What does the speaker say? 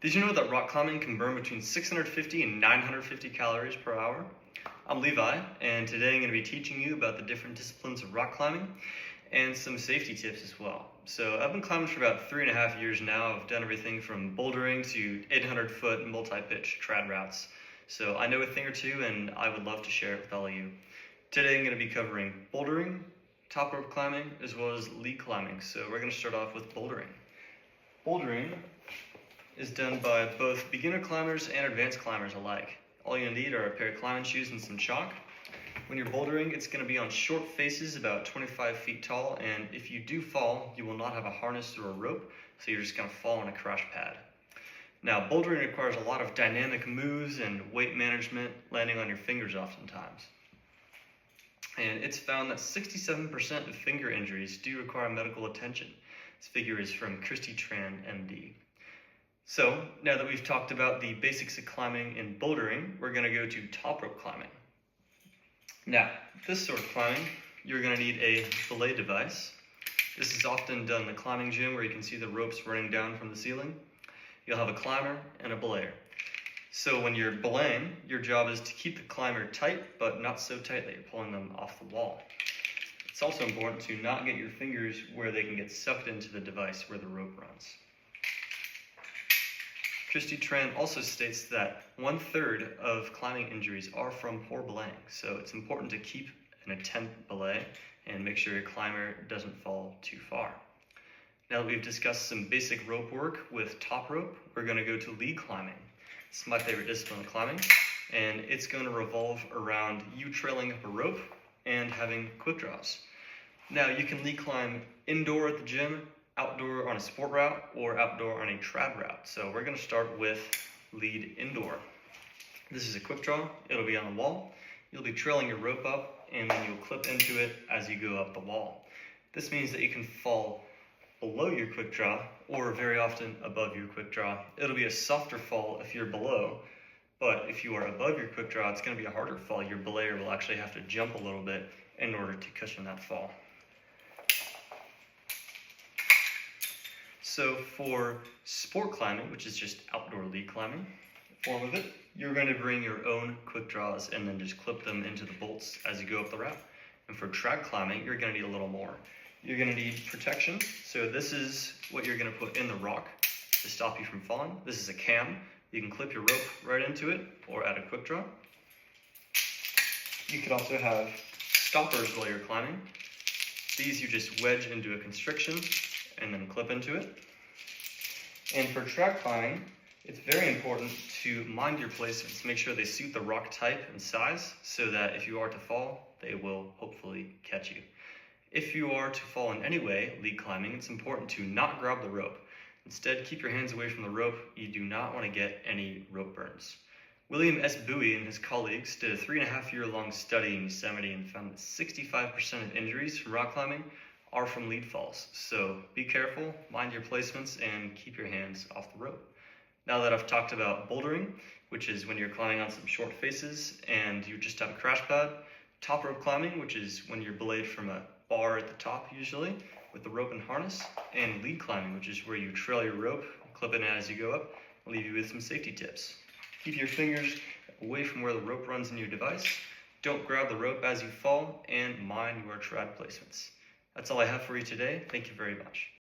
Did you know that rock climbing can burn between 650 and 950 calories per hour? I'm Levi, and today I'm going to be teaching you about the different disciplines of rock climbing and some safety tips as well. So I've been climbing for about 3.5 years now. I've done everything from bouldering to 800-foot multi-pitch trad routes. So I know a thing or two, and I would love to share it with all of you. Today I'm going to be covering bouldering, top rope climbing, as well as lead climbing. So we're going to start off with bouldering. Bouldering is done by both beginner climbers and advanced climbers alike. All you need are a pair of climbing shoes and some chalk. When you're bouldering, it's going to be on short faces about 25 feet tall, and if you do fall, you will not have a harness or a rope, so you're just going to fall on a crash pad. Now, bouldering requires a lot of dynamic moves and weight management, landing on your fingers oftentimes. And it's found that 67% of finger injuries do require medical attention. This figure is from Christy Tran, MD. So, now that we've talked about the basics of climbing and bouldering, we're going to go to top rope climbing. Now, this sort of climbing, you're going to need a belay device. This is often done in the climbing gym where you can see the ropes running down from the ceiling. You'll have a climber and a belayer. So when you're belaying, your job is to keep the climber tight, but not so tight that you're pulling them off the wall. It's also important to not get your fingers where they can get sucked into the device where the rope runs. Christy Tran also states that 1/3 of climbing injuries are from poor belaying, so it's important to keep an attentive belay and make sure your climber doesn't fall too far. Now that we've discussed some basic rope work with top rope, we're going to go to lead climbing. It's my favorite discipline of climbing, and it's going to revolve around you trailing up a rope and having quick draws. Now you can lead climb indoor at the gym, outdoor on a sport route, or outdoor on a trad route. So we're going to start with lead indoor. This is a quick draw. It'll be on the wall. You'll be trailing your rope up, and then you'll clip into it as you go up the wall. This means that you can fall below your quick draw, or very often above your quick draw. It'll be a softer fall if you're below, but if you are above your quick draw, it's going to be a harder fall. Your belayer will actually have to jump a little bit in order to cushion that fall. So for sport climbing, which is just outdoor lead climbing, form of it, you're going to bring your own quick draws and then just clip them into the bolts as you go up the route. And for trad climbing, you're going to need a little more. You're going to need protection. So this is what you're going to put in the rock to stop you from falling. This is a cam. You can clip your rope right into it or add a quick draw. You could also have stoppers while you're climbing. These you just wedge into a constriction and then clip into it. And for trad climbing, it's very important to mind your placements. Make sure they suit the rock type and size so that if you are to fall, they will hopefully catch you. If you are to fall in any way, lead climbing, it's important to not grab the rope. Instead, keep your hands away from the rope. You do not want to get any rope burns. William S. Bowie and his colleagues did a 3.5-year-long study in Yosemite and found that 65% of injuries from rock climbing are from lead falls. So be careful, mind your placements, and keep your hands off the rope. Now that I've talked about bouldering, which is when you're climbing on some short faces and you just have a crash pad, top rope climbing, which is when you're belayed from a bar at the top usually with the rope and harness, and lead climbing, which is where you trail your rope, clip it in as you go up. I'll leave you with some safety tips. Keep your fingers away from where the rope runs in your device. Don't grab the rope as you fall, and mind your trad placements. That's all I have for you today. Thank you very much.